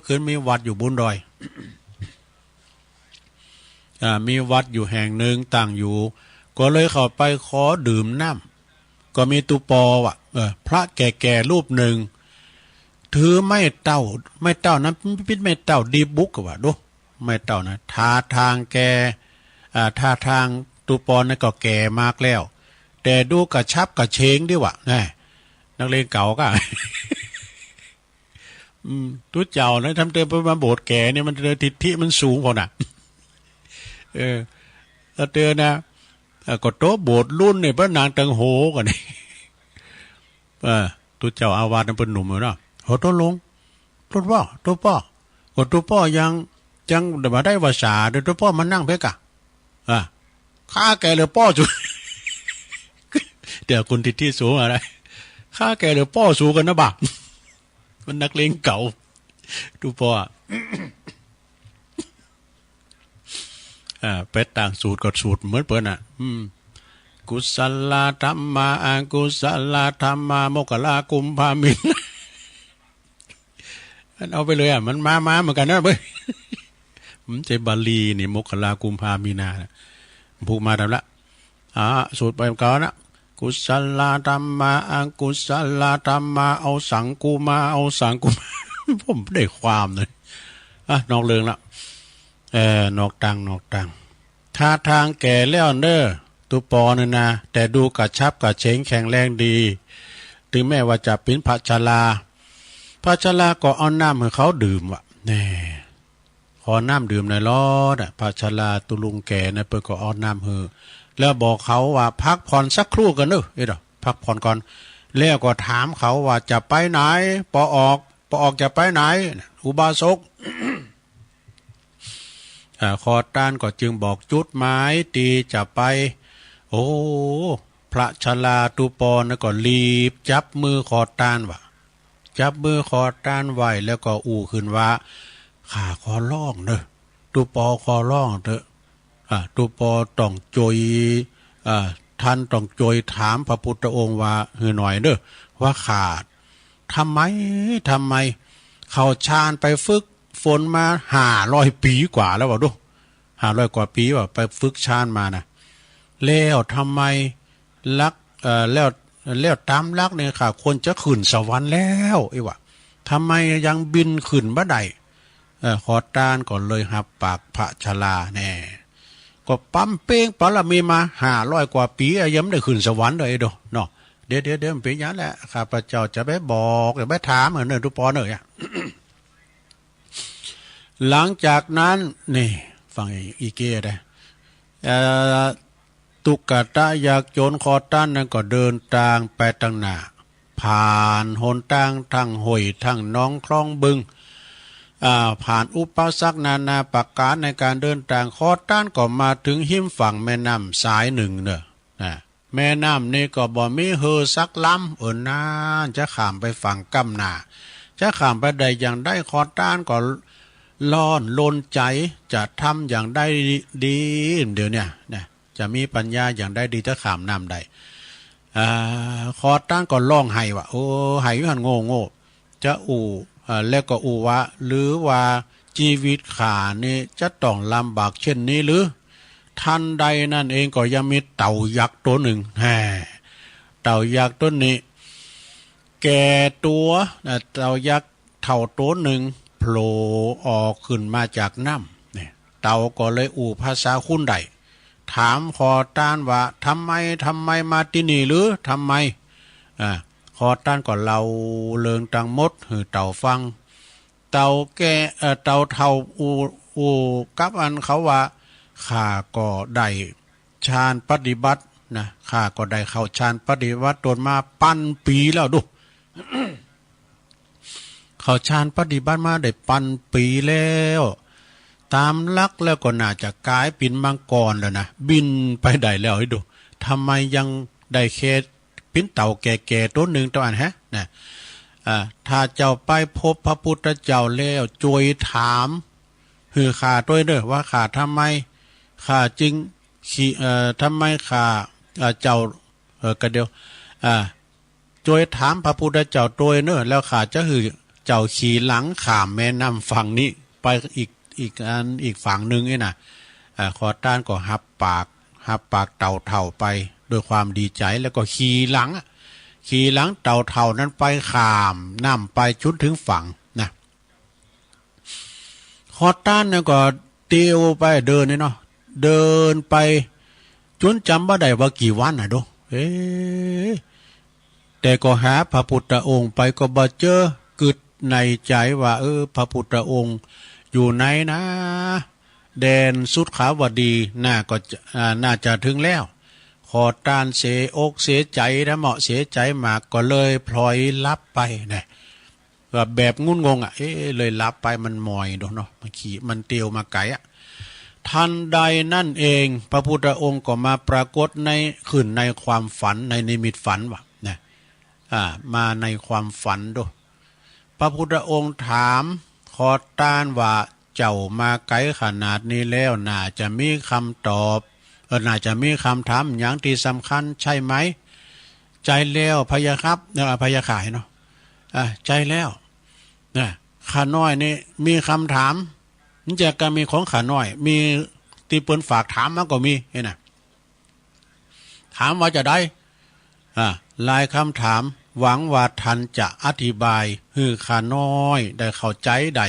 S1: ขึ้นมีวัดอยู่บนดอยมีวัดอยู่แห่งหนึ่งตั้งอยู่ก็เลยเข้าไปขอดื่มน้ำก็มีตุปอว่ะพระแก่ๆรูปหนึ่งถือไม่เต้านั้นพิษไม่เต้าดีบุกว่ะดูไม่เต้านะท่าทางแกท่าทางตุปอนั่นก็แก่มากแล้วแต่ดูกระชับกระเชงดิว่ะนักเลงเก่าก็ ตัวเจ้านะทำเตือนไปมาโบสถ์แก่เนี่ยมันทิฏฐิมันสูงพอน่ะเตือนนะก็โต๊ะโบสถ์รุ่นเนี่ยพระนางตังโหกันนี่ตัวเจ้าอาวาสนั้นเป็นหนุ่มเลยนะโหตัวลงตัวพ่อก็ตัวพ่อยังมาได้ภาษาเดี๋ยวตัวพ่อมานั่งเพ่กะข้าแกเลยพ่อจุเดี๋ยวคุณทิฏฐิสูงอะไรข้าแกเลยพ่อสูงกันนะบักมันนักเลงเก่าตัวพ่อเป็ดต่างสูตรกับสูตรเหมือนเปิ้นอ่ะกุศลธรรมะกุศลธรรมะโมกขลากุมภามินเอาไปเลยมันมาเหมือนกันนะเบ้ยมันใจบาลีนี่โมกขลากุมภามีนาผูกมาทำละสูตรไปก่อนนะกุศลธรรมะกุศลธรรมะเอาสังกูมาผมได้ความเลยนอกเรื่องละนอกตังท่าทางแก่แล้วเนอตุปอเนี่ยนะแต่ดูกระชับกระเฉงแข็งแรงดีถึงแม้ว่าจะเป็นพระชราก็เอาน้ำให้เขาดื่มว่ะขอน้ำดื่มในรอดพระชราตุลุงแก่นะเปิดก็เอาน้ำให้แล้วบอกเขาว่าพักผ่อนสักครู่กันเนอะพักผ่อนก่อนแล้วก็ถามเขาว่าจะไปไหนปอออกจะไปไหนอุบาสกขอต้านก็จึงบอกจุดหมายตีจะไปโอ้พระชราตุปอนะก็รีบจับมือขอต้านว่ะจับมือขอต้านไว้แล้วก็อู่ขึ้นว่าข้าขอร้องเนอะตุปอขอร้องเถอะตุปอต้องจอยท่านต้องจอยถามพระพุทธองค์ว่าหน่อยเนอะว่าขาดทำไมเขาชาญไปฝึกฝนมา500 ปีกว่าแล้ววะดู500 กว่าปีว่าไปฝึกชาญมานะแล้วทำไมแล้ว แล้วตามลักเนี่ยค่ะควรจะขึ้นสวรรค์แล้วไอ้วะทำไมยังบินขึ้นบ่ได้ขอตานก่อนเลยหับปากพระชลาแน่ก็ปั๊มเป้งปละมีมา500 กว่าปียังไม่ได้ขึ้นสวรรค์เลยเนาะเดี๋ยวมันเป็นอย่างแหละข้าพเจ้าจะไปบอกจะไปถามเนอทุกปอเนอหลังจากนั้นนี่ฟังอีเก้ได้ตุกตะอยากโจรคอต้านนั่นก็เดินทางไปตั้งหน้าผ่านหนทางทั้งห้วยทั้งน้องคลองบึงผ่านอุปสรรคนานาประการในการเดินทางคอต้านก็มาถึงหิมฝั่งแม่น้ำสายหนึ่งเนอะแม่น้ำนี่ก็บ่มีเฮอสักล้ำนานจะข้ามไปฝั่งกำหนาจะข้ามไปได้อย่างได้คอต้านก็ร้อนลนใจจะทำอย่างได้ดีเดี๋ยวเนี่ยจะมีปัญญาอย่างได้ดีจะข้ามน้ำได้คอต้านก็ร้องไห้ว่าโอ้ไห้หันโง่จะแล้วก็ว่าหรือว่าชีวิตขานี่จะต้องลำบากเช่นนี้หรือทันใดนั่นเองก็ยังมีเต่ายักษ์ตัวหนึ่งเต่ายักษ์ตัวนี้แก่ตัวเต่ายักษ์เท่าตัวหนึ่งโผล่ออกขึ้นมาจากน้ำเนี่ยเต่าก็เลยภาษาคุ้นใดถามคอต้านว่าทำไมมาที่นี่หรือทำไมคอต้านก็เล่าเลิงตังมดหือเต่าฟังเต่าแก่เต่าเท่ากับอันเขาว่าข้าก็ได้ฌานปฏิบัตินะข้าก็ได้เข้าฌานปฏิบัติตนมาปันปีแล้วดู เข้าฌานปฏิบัติมาได้ปันปีแล้วตามลักแล้วก็น่าจะกลายเป็นมังกรแล้วนะบินไปได้แล้วให้ดูทำไมยังได้แค่เป็นเต่าแก่ๆตัวหนึ่งตัวอันนะถ้าเจ้าไปพบพระพุทธเจ้าแล้วจวยถามคือข้าด้วยเด้อว่าข้าทำไมข้าจึงทำไมข้าเจ้ากระเดียวจวยถามพระพุทธเจ้าด้วยเนอะแล้วข้าจะคือเจ้าขี่หลังข้ามแม่น้ำฝั่งนี้ไปอีกฝั่งหนึ่งนี่นะขอต้านก็หับปากเต่าเท่าไปด้วยความดีใจแล้วก็ขี่หลังเต่าเท่านั้นไปข้ามน้ำไปชุดถึงฝั่งนะขอต้านเนี่ยก็เตียวไปเดินเนาะเดินไปจนจำบ่ได้ว่ากี่วันดูแต่ก็หาพระพุทธองค์ไปก็บ่เจอกึดในใจว่าพระพุทธองค์อยู่ไหนนะแดนสุดขาวดีน่าจะถึงแล้วขอต้านเสียอกเสียใจนะเหมาะเสียใจมากก็เลยพลอยลับไปนะแบบงุนงงเลยลับไปมันมอยเนาะมันเตียวมาไกลทันใดนั่นเองพระพุทธองค์ก็มาปรากฏขึ้นในความฝันในนิมิตฝันว่ะนะมาในความฝันดูพระพุทธองค์ถามขอต้านว่าเจ้ามาไกลขนาดนี้แล้วน่าจะมีคำตอบน่าจะมีคำถามอย่างที่สำคัญใช่ไหมใจแล้วพยาครับพยาขายเนาะใจแล้วข้าน้อยนี่มีคำถามนี่จะก็มีของข้าน้อยมีตีเปิ้นฝากถามมาก็มีนะถามว่าจะได้ลายคำถามหวังว่าท่านจะอธิบายให้ข้าน้อยได้เข้าใจได้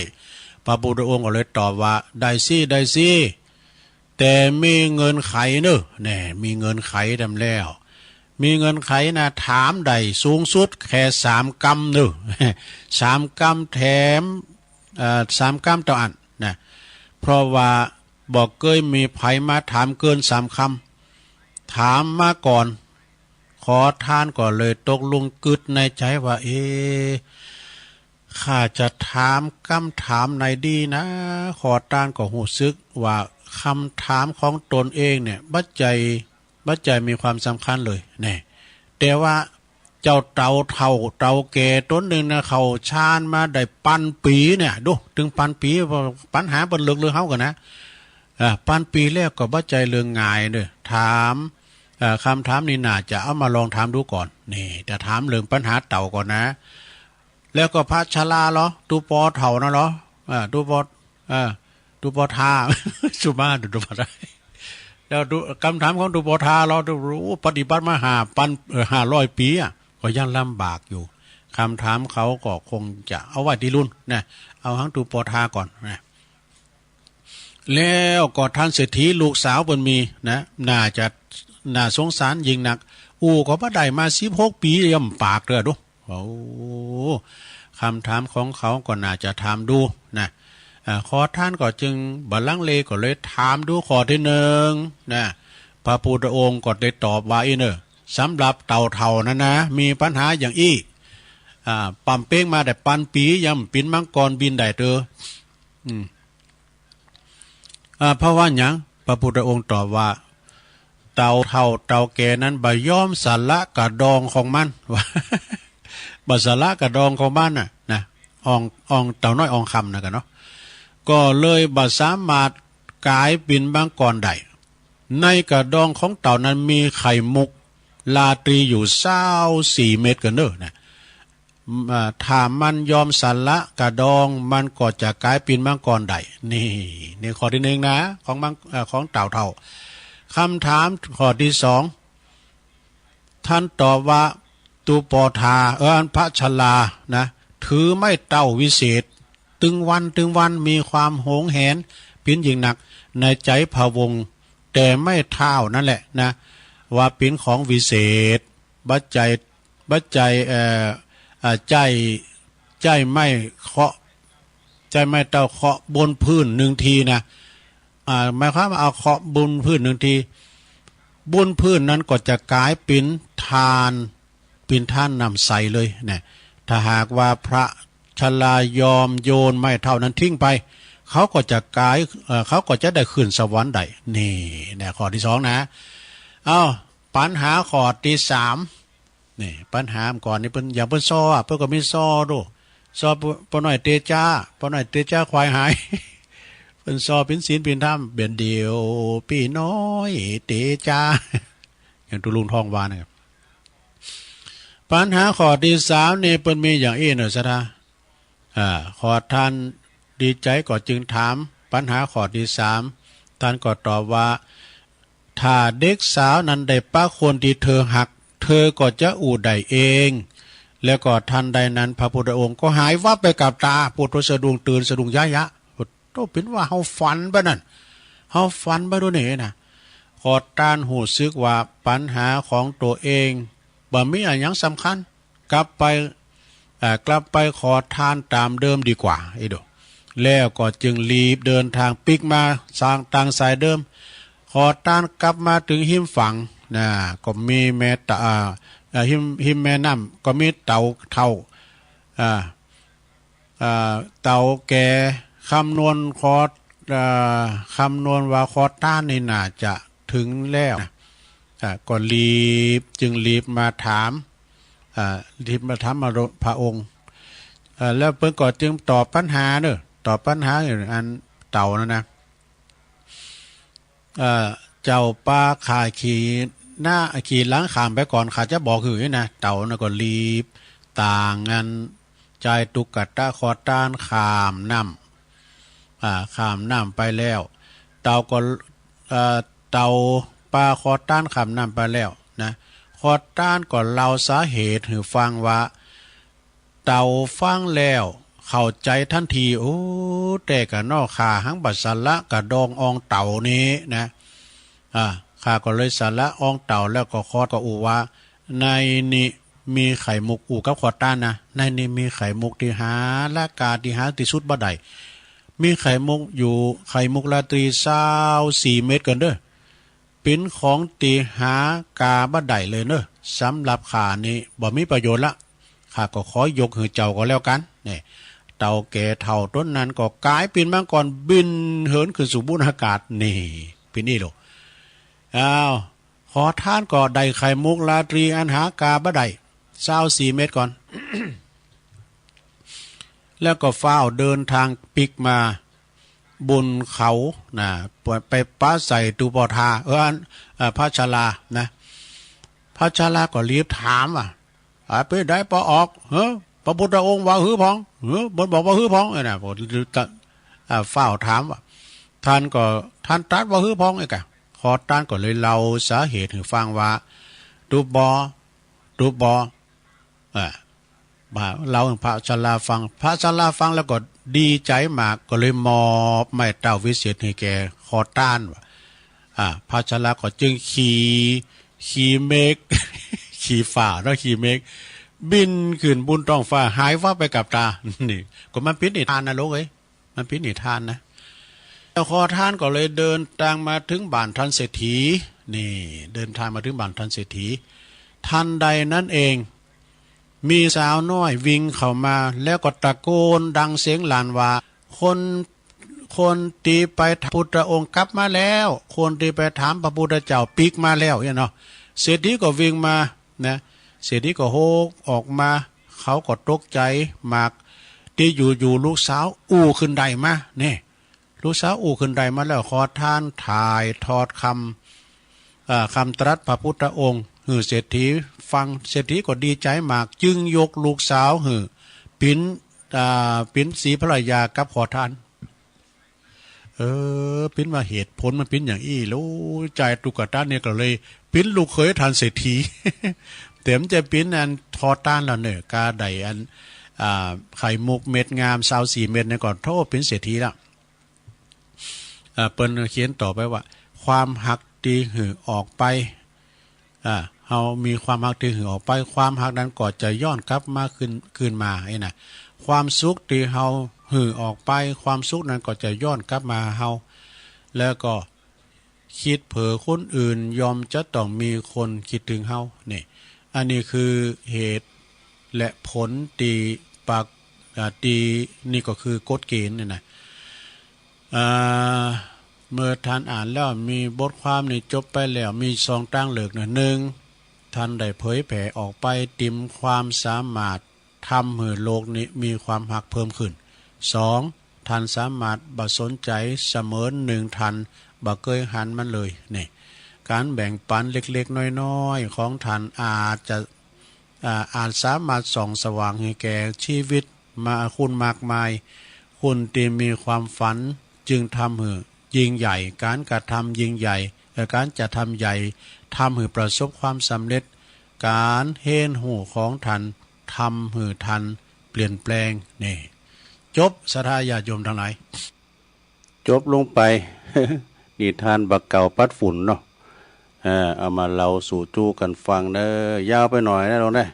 S1: พระพุทธองค์ก็เลยตอบว่าได้สิแต่มีเงินไขเนอะมีเงินไขดำแล้วมีเงินไขนะถามได้สูงสุดแค่3 กรัมเนอะ3 กรัมแถม3 กรัมต่ออันนะเพราะว่าบอกเคยมีไผมาถามเกิน3 คำถามมาก่อนขอทานก่อนเลยตกลงกึดในใจว่าข้าจะถามคำถามไหนดีนะขอทานก็หูซึกว่าคำถามของตนเองเนี่ยบัจจัยมีความสำคัญเลยแต่ว่าเจ้าเต่าแก่ต้นหนึ่งนะเขาชาญมาได้ปันปีเนี่ยดูถึงปันปีปัญหาบนเรื่องเขากันนะปันปีแล้วก็บัจจัยเรื่องง่ายเลยถามคำถามนี้น่าจะเอามาลองถามดูก่อนจะถามเรื่องปัญหาเต่าก่อนนะแล้วก็พระชราเหรอตูปอเถ่านะเหรอตูปอทาสุมาดูปอทาแล้วดูคำถามของตูปอทาเราดูรู้ปฏิบัติมา500 ปี
S2: ก็ยังลำบากอยู่คำถามเขาก็คงจะเอาไว้ที่รุ่นนะเอาทั้งตูปอทาก่อนนะแล้วก็ท่านเศรษฐีลูกสาวเพิ่นมีนะน่าสงสารยิ่งหนักก็บ่ได้มา16 ปีย่ำปากเด้อดูโอ้คำถามของเขาก็น่าจะถามดูนะขอท่านก็จึงบัลลังก์เลก็เลยถามดูข้อที่หนึ่งนะพระพุทธองค์ก็ได้ตอบว่าเนอะสำหรับเต่าเท่านั้นนะมีปัญหาอย่างปั๊มเป้งมาแต่ปันปีย่ำปินมังกรบินได้เด้อเพราะว่าอย่างพระพุทธองค์ตอบว่าเต่าเท่าเต่าแก่นั้นบ่ยอมสละกระดองของมันบ่สละกระดองของมันน่ะนะอ่องเต่าน้อยอ่องคำนะกันเนาะก็เลยบ่สามารถกายปินมังกรได้ในกระดองของเต่านั้นมีไข่มุกลาตรีอยู่24 เม็ดกันเด้อนะถ้ามันยอมสละกระดองมันก็จะกลายเป็นมังกรได้นี่ข้อที่หนึ่งนะของเต่าเท่าคำถามข้อที่สองท่านตอบว่าตูปอทาพระชลานะถือไม่เต้าวิเศษตึงวันมีความโหงแหนเป็นยิ่งหนักในใจพะวงแต่ไม่เท่านั่นแหละนะว่าเป็นของวิเศษบัจใจใจไม่เคาะใจไม่เต้าเคาะบนพื้นหนึ่งทีนะหมายความว่าเอาเคาะบนพื้นหนึ่งทีบนพื้นนั้นก็จะกลายเป็นทานนำใสเลยนะถ้าหากว่าพระชลายอมโยนไม่เท่านั้นทิ้งไปเขาก็จะเขาก็จะได้ขึ้นสวรรค์ได้นี่นะข้อที่สองนะปัญหาข้อที่สามนี่ปัญหาก่อนนี่เป็นอย่างเป็นเพิ่นก็มีดูปหน่อยเตจ้าควายหายเป็นเป็นศีลเป็นธรรมเบียนเดียวพี่น้อยเตจ้าอย่างตุลุงทองวานะครับปัญหาข้อที่สามนี่เป็นมีอย่างเนอะสะขอท่านดีใจก็จึงถามปัญหาข้อที่สามท่านก็ตอบว่าถ้าเด็กสาวนั้นได้ป้าคนที่เธอหักเธอก็จะอู่ได้เองแล้วก็ทันใดนั้นพระพุทธองค์ก็หายวับไปกับตาปุถุสะดุ้งตื่นสะดุ้งยะต้องเป็นว่าเฮาฝันไปนั่นเฮาฝันไปด้วยนี่นะขอต้านหูซึกว่าปัญหาของตัวเองบ่มีอะไรอย่างสำคัญกลับไปขอทานตามเดิมดีกว่าแล้วก็จึงรีบเดินทางปิกมาสร้างทางสายเดิมขอต้านกลับมาถึงหิมฝั่งก็มีแม่ตาหิมแม่น้ำก็มีเต่าเท่าเต่าแก่คำนวณว่าคอต้านนี่น่าจะถึงแล้วก็จึงรีบมาถามมาพระองค์แล้วเพิ่นก็จึงตอบปัญหาอันเต่านะเจ้าป้าขาขี่ล้างขามไปก่อนขาจะบอกคือนะเต่านะก็รีบต่างงันใจตุกตะคอต้านขามน้ำไปแล้วเต่าป้าคอต้านขามน้ำไปแล้วนะคอต้านก็เล่าสาเหตุให้ฟังว่าเต่าฟังแล้วเข้าใจทันทีแต่กะนอกขาหังบัดสละกะดองอองเต่านี้นะข้าก็เลยสละอองเต่าแล้วก็คอก็ว่าในนี้มีไข่มุกกับคอต้านนะในนี้มีไข่มุกที่หาละกาที่หาที่สุดบ่ได้มีไข่มุกอยู่ไข่มุกราตรี24 เม็ดกันเด้อเป็นของตีหากาบ่ได้เลยเนอะสำหรับข้านี่บ่มีประโยชน์ละข้าก็ขอยกให้เจ้าก็แล้วกันนี่เต่าแก่เท่าต้นนั้นก็กลายเป็นมังกรบินเหินขึ้นสู่บนอากาศนี่เป็นนี่หรอขอท่านก็ได้ไข่มุกราตรีอันหากาบ่ได้24 เม็ดก่อน แล้วก็ฟ้าวเดินทางปิกมาบนเขาไปป้าใส่ตูปอทาพระชลานะพระชลาก็รีบถามไปได้ปอออกพระพุทธองค์ว่าหื้อพองบนบอกว่าหื้อพองนะผมฟ้าวถามว่าท่านตรัสว่าหื้อพองไอ้กะขอต้านก็เลยเล่าสาเหตุให้ฟังว่าตูปอ บ่าเราพระชราฟังพระชราฟังแล้วก็ดีใจมากก็เลยมอบไม้เต้าวิเศษให้แกขอต้านว่าพระชราก็จึงขี่เมฆ ขี่ฝ่าแล้วขี่เมฆบินขึ้นบุญท้องฟ้าหายว่าไปกับตานี่ก็มันเป็นนิทานนะลูกเอ้ยมันเป็นนิทานนะแล้วขอท่านก็เลยเดินทางมาถึงบ้านท่านเศรษฐีนี่เดินทางมาถึงบ้านท่านเศรษฐีทันใดนั้นเองมีสาวน้อยวิ่งเข้ามาแล้วก็ตะโกนดังเสียงหลานว่าคนตีไปพุทธองค์กลับมาแล้วคนตีไปถามพระพุทธเจ้าปีกมาแล้วเนาะเศรษฐีก็วิ่งมานะเศรษฐีก็โฮกออกมาเขาก็ตกใจมากที่อยู่ลูกสาวอู้ขึ้นใดมาเนี่ยลูกสาวอู้ขึ้นใดมาแล้วขอท่านถ่ายทอดคำตรัสพระพุทธองค์เศรษฐีฟังเศรษฐีก็ดีใจมากจึงยกลูกสาวปิ้นสีภรรยากับขอท่านปิ้นว่าเหตุผลมันปิ้นอย่างอี้รู้ใจตุกตาเนี่ยก็เลยปิ้นลูกเคยทานเศรษฐี เต็มจะปิ้นอันทอต้านแล้วเนี่ยกาไดอันไข่มุกเม็ดงาม24 เม็ดเนี่ยก่อนโทษปิ้นเศรษฐีละเปิ้นเขียนต่อไปว่าความหักตีหือออกไปเฮามีความหักตีหือออกไปความหักนั้นก็จะย้อนกลับมาคืนมาไอ้น่ะความสุขที่เฮาหือออกไปความสุขนั้นก็จะย้อนกลับมาเฮาแล้วก็คิดเผลอคนอื่นยอมจะต้องมีคนคิดถึงเฮานี่อันนี้คือเหตุและผลตีปากตีนี่ก็คือกฎเกณฑ์นี่นะเมื่อท่านอ่านแล้วมีบทความนี่จบไปแล้วมีซองตั้งเหลือกนะหนึ่งท่านได้เผยแผ่ออกไปติมความสามารถทำให้โลกนี้มีความหักเพิ่มขึ้นสองท่านสามารถบ่สนใจเสมอหนึ่งท่านบ่เคยหันมันเลยนี่การแบ่งปันเล็กๆน้อยๆของท่านอาจสามารถส่องสว่างให้แก่ชีวิตมาคุณมากมายคุณที่มีความฝันจึงทำให้ยิ่งใหญ่การกระทำยิ่งใหญ่การจะทำใหญ่ทำให้ประสบความสำเร็จการเห็นหูของท่านทำให้ท่านเปลี่ยนแปลงนี่จบศรัทธาญาติโยมทั้งหลาย
S1: จบลงไป นิทานบักเก่าปัดฝุ่นเนาะเอามาเราสู่จู้กันฟังเด้อยาวไปหน่อยนะเราได้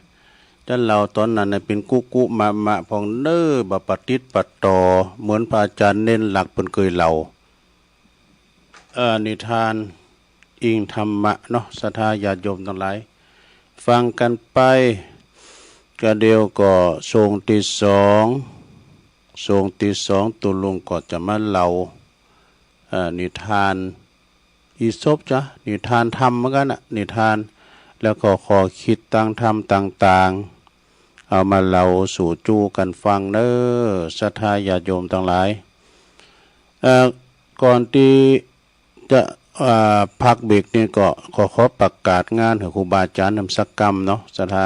S1: จันเราตอนนั้นเป็นกุมะพองเด้อบะปฏิปัดต่อเหมือนพระอาจารย์เน้นหลักเป็นเคยเรานิทานอิงธรรมะเนาะศรัทธาญาติโยมทั้งหลายฟังกันไปก็เดียวก็ทรงที่สองตุลุงก็จะมาเล่านิทานอีสบจ้ะนิทานธรรมเหมือนกันน่ะนิทานแล้วก็ขอคิดตั้งธรรมต่างๆเอามาเล่าสู่จูกันฟังเด้อศรัทธาญาติโยมทั้งหลายก่อนที่จะพักเบรกนี่ก็ขอประกาศงานของครูบาอาจารย์นำสักกรรมเนาะศรัทธา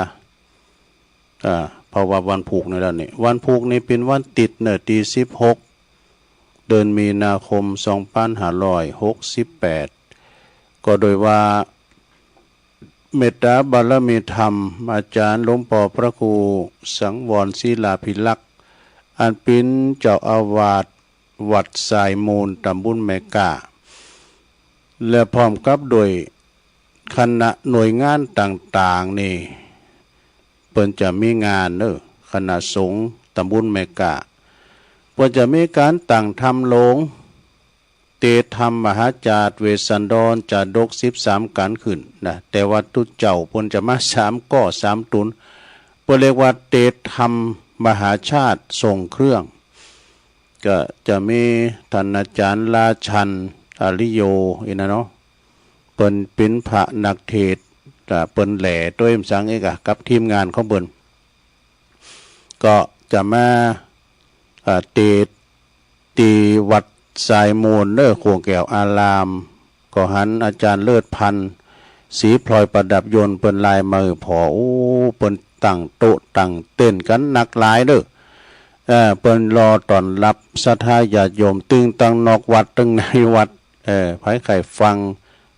S1: เพราะว่าวันผูกในแล้วนี่วันผูกนี่เป็นวันติดเนตี16เดือนมีนาคม2568ก็โดยว่าเมตตาบารมีธรรมอาจารย์หลวงพ่อพระครูสังวรศิลาภิลักษ์อันเป็นเจ้าอาวาสวัดสายมูลตำบลแมกะและพร้อมกับโดยคณะหน่วยงานต่างๆนี่เปิ้นจะมีงานคณะสงฆ์ตำบลแมกะเปิ้นจะมีการตั้งธรรมโลงเตธรรมมหาจาตเวสสันดรจะดก13กันขึ้นนะแต่ว่าตุเจ้าเปิ้นจะมา3ก้อ3ตุนเปิ้นเรียกว่าเตธรรมมหาชาติทรงเครื่องก็จะมีท่านอาจารย์ราชันอริโยอินะเนาะเปิ้นเป็นพระนักเทศน์เปิ้นแหล่ด้วยสังเอกกับทีมงานของเปิ้นก็จะมาตีวัดสายมูลโคงแก้วอารามก็หันอาจารย์เลิศพันธ์สีพลอยประดับยนต์เปิ้นลายมือพอเปิ้นตั้งโต๊ะตั้งเต้นกันหนักหลายเเปิ้นรอต้อนรับศรัทธาญาติโยมตึงตั้งนอกวัดตึงในวัดไผไข่ฟัง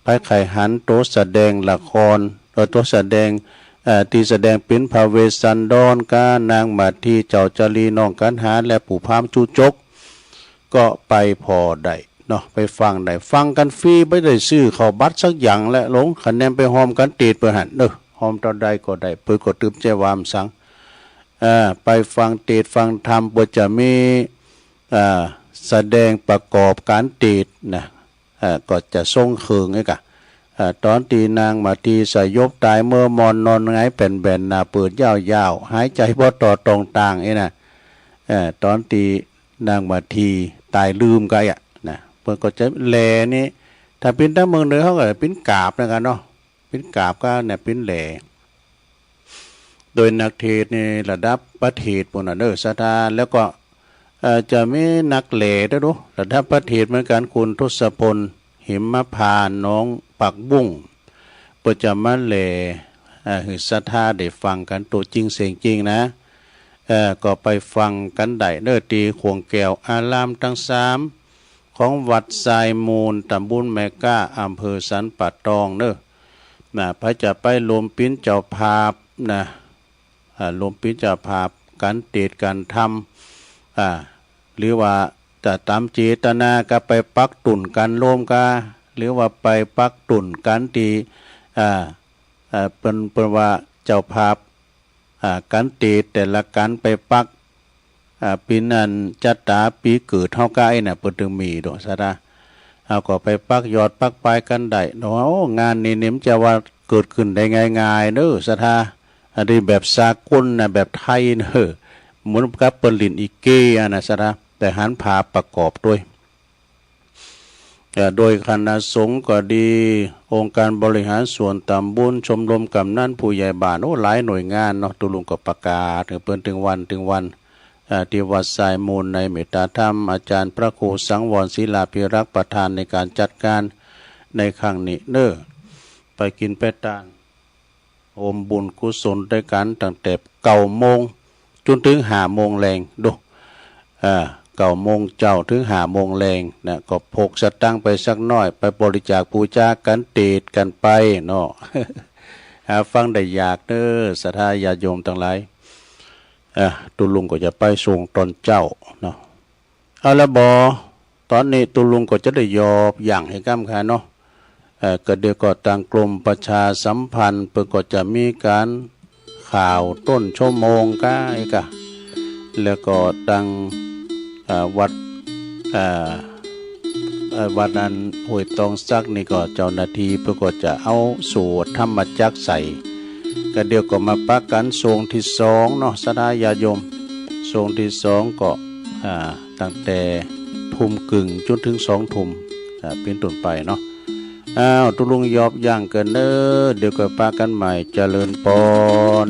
S1: ไผไข่หันโต๊ะแสดงละครโต๊ะแสดง ที่แสดงเป็นพระเวสสันดรกานางมาที่เจ้าจารีน้องกันหาและผู้พามจูจกก็ไปพอได้เนาะไปฟังได้ฟังกันฟรีไม่ได้ซื้อเข้าบัตรสักอย่างและหลงคะแนนไปหอมกันตีดเปิดหันเด้อหอมตอนใดก็ได้เปิดก็ตืมใจวามสังไปฟังเทศฟังธรรมเพื่อจะมีแสดงประกอบการเทศนะก็จะทรงเคืองไอ้กะตอนตีนางมาทีสยบตายเมื่อมอนนอนไงเป็นแบนนาเปิดยาวๆหายใจพอต่อตรงต่างไอ้นะตอนตีนางมาทีตายลืมกันนะเพื่อก็จะแลนี่ถ้าเป็นทั้งเมืองเลยเขาก็เป็นกาบนะกันเนาะเป็นกาบก็เนี่ยเป็นแหลโดยนักเทศในระดับประเทศพวกนั้นศรัทธาแล้วก็จะมีนักแหล่ด้วยดูระดับประเทศเหมือนกันคุณทศพลหิมพานต์น้องปักบุ้งเปิดจะมาแหล่คือศรัทธาได้ฟังกันตัวจริงเสียงจริงนะก็ไปฟังกันได้เด้อตีขวงแก้วอารามทั้ง3ของวัดทรายมูลตำบลแมก้าอำเภอสันป่าตองเด้อพระจะไปลมปิ้นเจ้าภาพนะลมปิ้นเจ้าภาพการเทศการทำหรือว่าจะตามเจตนาก็ไปปักตุ่นกันโลมกาหรือว่าไปปักตุ่นกันตีเป็นว่าเจ้าภาพกันตีแต่ละกันไปปักปีนั้นจัตตาปีเกิดเท่ากันเนี่ยเปิดถึงมีดอกสะดาเอาก็ไปปักยอดปักปลายกันได้เนาะงานนี้เนี่ยจะว่าเกิดขึ้นได้ง่ายๆเด้อสะดาอันนี้แบบสากลนะแบบไทยเนอะเหมือนกับเปิดลินอีเกะนะสะดาแต่หันพาประกอบด้วยโดยคณะสงฆ์ก็ดีองค์การบริหารส่วนตำบลชมรมกำนันผู้ใหญ่บ้านโอ้หลายหน่วยงานเนาะตุลุงก็ประกาศถึงเปิ้นถึงวันที่วัดสายมูลในเมตตาธรรมอาจารย์พระครูสังวรศิลาภิรักษ์ประธานในการจัดการในครั้งนี้เน้อไปกินไปทานโอมบุญกุศลด้วยกันตั้งแต่9 โมงจนถึง5 โมงแรงดู9 โมงเจ้าถึง5 โมงแรงนะก็พกสตังค์ไปสักน้อยไปบริจาคบูชากันเตดกันไปเนาะ ฟังได้อยากเด้อศรัทธาญาติโยมทั้งหลายตุลุงก็จะไปส่งตอนเจ้าเนาะเอาละบอตอนนี้ตุลุงก็จะได้ยอบอย่างให้ก้ามค่ะเนาะก็เดี๋ยวก็ทางกรมประชาสัมพันธ์เพื่อก็จะมีการข่าวต้นชั่วโมงก้ายกะแล้วก็ทางวัดวัดนั้นห้วยตองซักนี่ก็เจ้าหน้าที่เพื่อก็จะเอาสูตรธรรมจักใส่ก็เดี๋ยวก็มาปักกันทรงที่2เนาะสดาญาโยมทรงที่2ก็ตั้งแต่19:30จนถึง20:00เป็นต้นไปเนาะตุลุงยอบย่างเกินเด้อเดี๋ยวก็ปากันใหม่เจริญพร